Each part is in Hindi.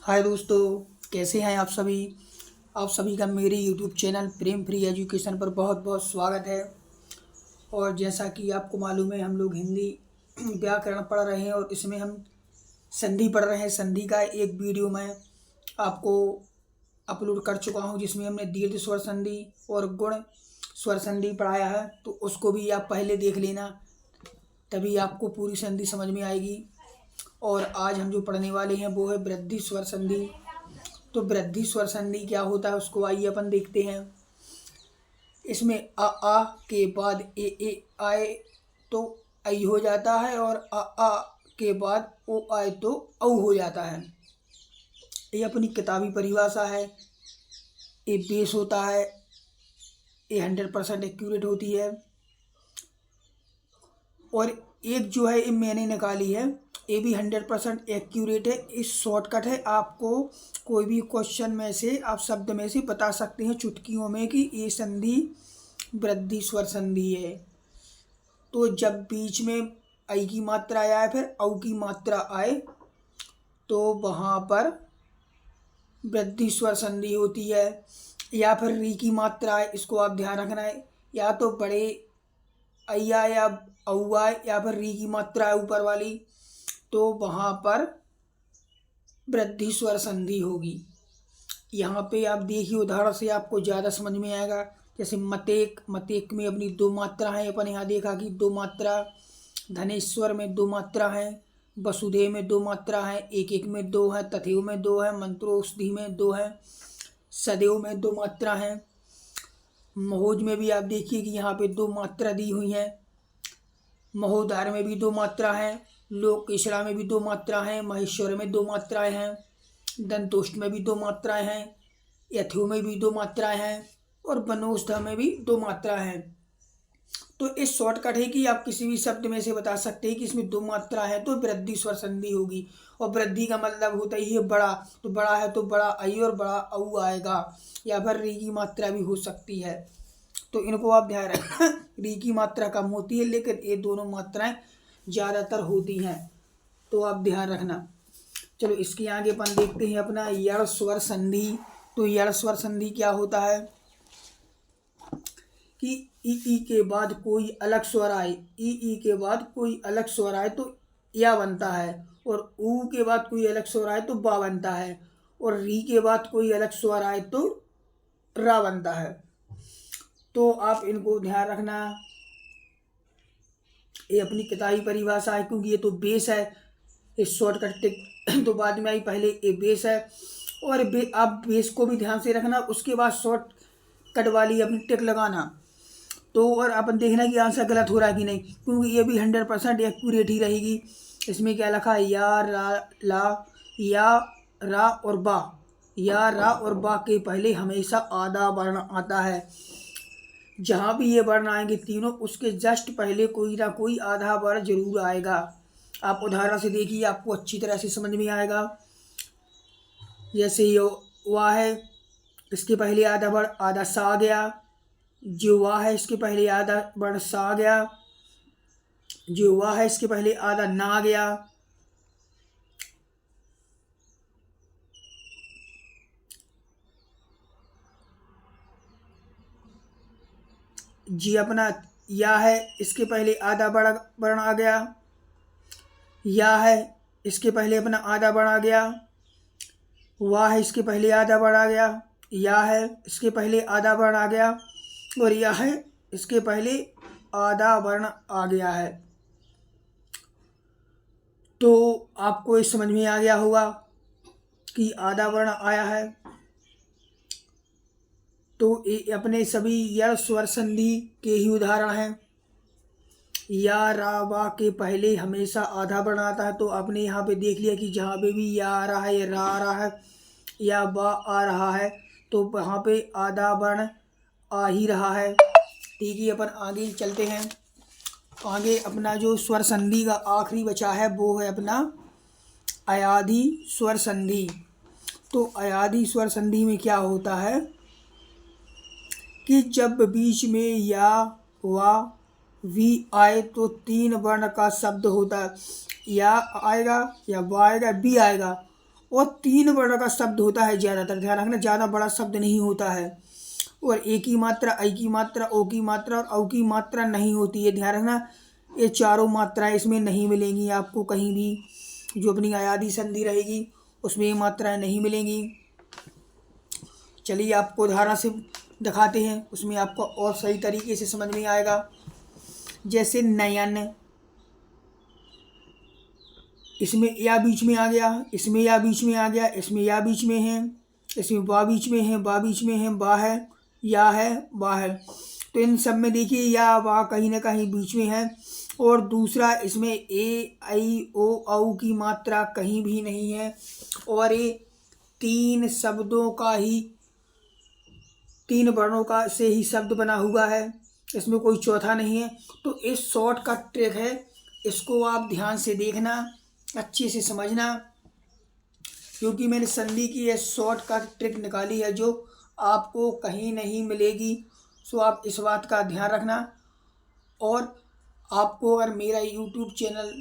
हाय दोस्तों, कैसे हैं आप सभी का मेरे यूट्यूब चैनल प्रेम फ्री एजुकेशन पर बहुत बहुत स्वागत है। और जैसा कि आपको मालूम है, हम लोग हिंदी व्याकरण पढ़ रहे हैं और इसमें हम संधि पढ़ रहे हैं। संधि का एक वीडियो मैं आपको अपलोड कर चुका हूं, जिसमें हमने दीर्घ स्वर संधि और गुण स्वर संधि पढ़ाया है, तो उसको भी आप पहले देख लेना, तभी आपको पूरी संधि समझ में आएगी। और आज हम जो पढ़ने वाले हैं वो है वृद्धि स्वर संधि। तो वृद्धि स्वर संधि क्या होता है उसको आइए अपन देखते हैं। इसमें आ के बाद ए आए तो आई हो जाता है, और आ के बाद ओ आए तो औ हो जाता है। ये अपनी किताबी परिभाषा है। ये बेस होता है, ये 100% एक्यूरेट होती है। और एक जो है ये मैंने निकाली है, ये भी 100% एक्यूरेट है। इस शॉर्टकट है, आपको कोई भी क्वेश्चन में से आप शब्द में से बता सकते हैं चुटकियों में कि ये संधि वृद्धि स्वर संधि है। तो जब बीच में आई की मात्रा आए फिर औ की मात्रा आए तो वहाँ पर वृद्धि स्वर संधि होती है। या फिर री की मात्रा आए, इसको आप ध्यान रखना है, या तो बड़े अय्या या औआ या फिर री की मात्रा है ऊपर वाली, तो वहाँ पर वृद्धि स्वर संधि होगी। यहाँ पे आप देखिए, उदाहरण से आपको ज़्यादा समझ में आएगा। जैसे मतेक, मतेक में अपनी दो मात्रा है, अपन यहाँ देखा कि दो मात्रा। धनेश्वर में दो मात्रा है, वसुदेव में दो मात्रा है, एक एक में दो है, तथैव में दो है, मंत्रोषधि में दो है, सदैव में दो मात्रा है। महोज में भी आप देखिए कि यहाँ पे दो मात्रा दी हुई है। महोदार में भी दो मात्रा है, लोकेशड़ा में भी दो मात्रा है, महेश्वर में दो मात्राएं हैं, दंतोष्ट में भी दो मात्राएं हैं, यथु में भी दो मात्राएं हैं, और बनोष्ठा में भी दो मात्राएं हैं। तो इस शॉर्टकट है कि आप किसी भी शब्द में से बता सकते हैं कि इसमें दो मात्रा है तो वृद्धि स्वर संधि होगी। और वृद्धि का मतलब होता ही है बड़ा, तो बड़ा है तो बड़ा आई और बड़ा औ आएगा। या फिर री की मात्रा भी हो सकती है, तो इनको आप ध्यान रखना। री की मात्रा कम होती है, लेकिन ये दोनों मात्राएं ज़्यादातर होती हैं, तो आप ध्यान रखना। चलो इसके आगे अपन देखते हैं अपना यण स्वर संधि। तो यण स्वर संधि क्या होता है कि ई के बाद कोई अलग स्वर आए, ई के बाद कोई अलग स्वर आए तो या बनता है, और ऊ के बाद कोई अलग स्वर आए तो बा बनता है, और री के बाद कोई अलग स्वर आए तो रा बनता है। तो आप इनको ध्यान रखना। ये अपनी किताबी परिभाषा है, क्योंकि ये तो बेस है। इस शॉर्टकट टिक तो बाद में आई, पहले ये बेस है। और आप बेस को भी ध्यान से रखना, उसके बाद शॉर्ट कट वाली अपनी टिक लगाना। तो और अपन देखना कि आंसर गलत हो रहा है कि नहीं, क्योंकि ये भी 100% एक्यूरेट ही रहेगी। इसमें क्या लिखा है, या रा ला, या रा और बा। या रा और बा के पहले हमेशा आधा वर्ण आता है। जहाँ भी ये वर्ण आएंगे तीनों, उसके जस्ट पहले कोई ना कोई आधा वर्ण जरूर आएगा। आप उदाहरण से देखिए, आपको अच्छी तरह से समझ में आएगा। जैसे ये वाह है, इसके पहले आधा वर्ण आधा सा आ गया। जो वाह है इसके पहले आधा वर्ण सा आ गया। जो वाह है इसके पहले आधा ना आ गया। जी अपना या है, इसके पहले आधा वर्ण आ गया। या है, इसके पहले अपना आधा वर्ण आ गया। वाह है, इसके पहले आधा वर्ण आ गया। या है, इसके पहले आधा वर्ण आ गया। और या है, इसके पहले आधा वर्ण आ गया है। तो आपको इस समझ में आ गया होगा कि आधा वर्ण आया है। तो ये अपने सभी यण स्वर संधि के ही उदाहरण हैं। या रा वा के पहले हमेशा आधा वर्ण आता है। तो आपने यहाँ पे देख लिया कि जहाँ पे भी या आ रहा है, या रा आ रहा है, या बा आ रहा है, तो वहाँ पे आधा वर्ण आ ही रहा है। ठीक है, अपन आगे चलते हैं। आगे अपना जो स्वर संधि का आखिरी बचा है वो है अपना अयाधि स्वर संधि। तो अयाधि स्वर संधि में क्या होता है कि जब बीच में या वा वी आए तो तीन वर्ण का शब्द होता है। या आएगा, या वा आएगा, बी आएगा, और 3 वर्ण का शब्द होता है ज़्यादातर, ध्यान रखना, ज़्यादा बड़ा शब्द नहीं होता है। और ए की मात्रा, ऐ की मात्रा, ओ की मात्रा और औ की मात्रा नहीं होती है, ध्यान रखना। ये चारों मात्राएं इसमें नहीं मिलेंगी आपको कहीं भी। जो अपनी अयादी संधि रहेगी उसमें ये मात्राएं नहीं मिलेंगी। चलिए आपको उदाहरण से दिखाते हैं, उसमें आपको और सही तरीके से समझ में आएगा। जैसे नयन, इसमें या बीच में आ गया, इसमें या बीच में आ गया, इसमें या बीच में है, इसमें बा बीच में है, बा बीच में है, बा है, या है, बा है। तो इन सब में देखिए या वा कहीं ना कहीं बीच में है। और दूसरा, इसमें ए, ऐ, ओ, औ की मात्रा कहीं भी नहीं है। और ये 3 शब्दों का ही, 3 वर्णों का से ही शब्द बना हुआ है, इसमें कोई चौथा नहीं है। तो इस शॉर्ट का ट्रिक है, इसको आप ध्यान से देखना, अच्छे से समझना, क्योंकि मैंने संधि की ये शॉर्ट का ट्रिक निकाली है जो आपको कहीं नहीं मिलेगी। सो आप इस बात का ध्यान रखना। और आपको अगर मेरा यूट्यूब चैनल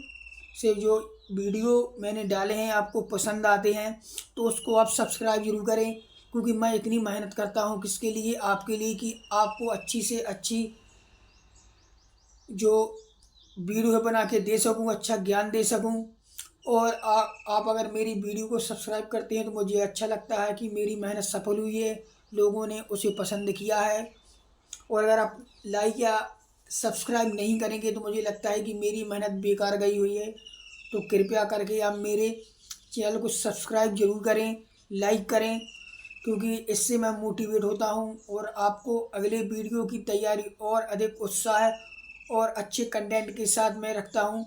से जो वीडियो मैंने डाले हैं आपको पसंद आते हैं तो उसको आप सब्सक्राइब जरूर करें, क्योंकि मैं इतनी मेहनत करता हूँ किसके लिए, आपके लिए, कि आपको अच्छी से अच्छी जो वीडियो बना के दे सकूँ, अच्छा ज्ञान दे सकूँ। और आप अगर मेरी वीडियो को सब्सक्राइब करते हैं तो मुझे अच्छा लगता है कि मेरी मेहनत सफल हुई है, लोगों ने उसे पसंद किया है। और अगर आप लाइक या सब्सक्राइब नहीं करेंगे तो मुझे लगता है कि मेरी मेहनत बेकार गई हुई है। तो कृपया करके आप मेरे चैनल को सब्सक्राइब जरूर करें, लाइक करें, क्योंकि इससे मैं मोटिवेट होता हूं और आपको अगले वीडियो की तैयारी और अधिक उत्साह और अच्छे कंटेंट के साथ मैं रखता हूं।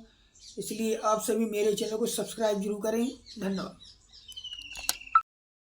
इसलिए आप सभी मेरे चैनल को सब्सक्राइब जरूर करें। धन्यवाद।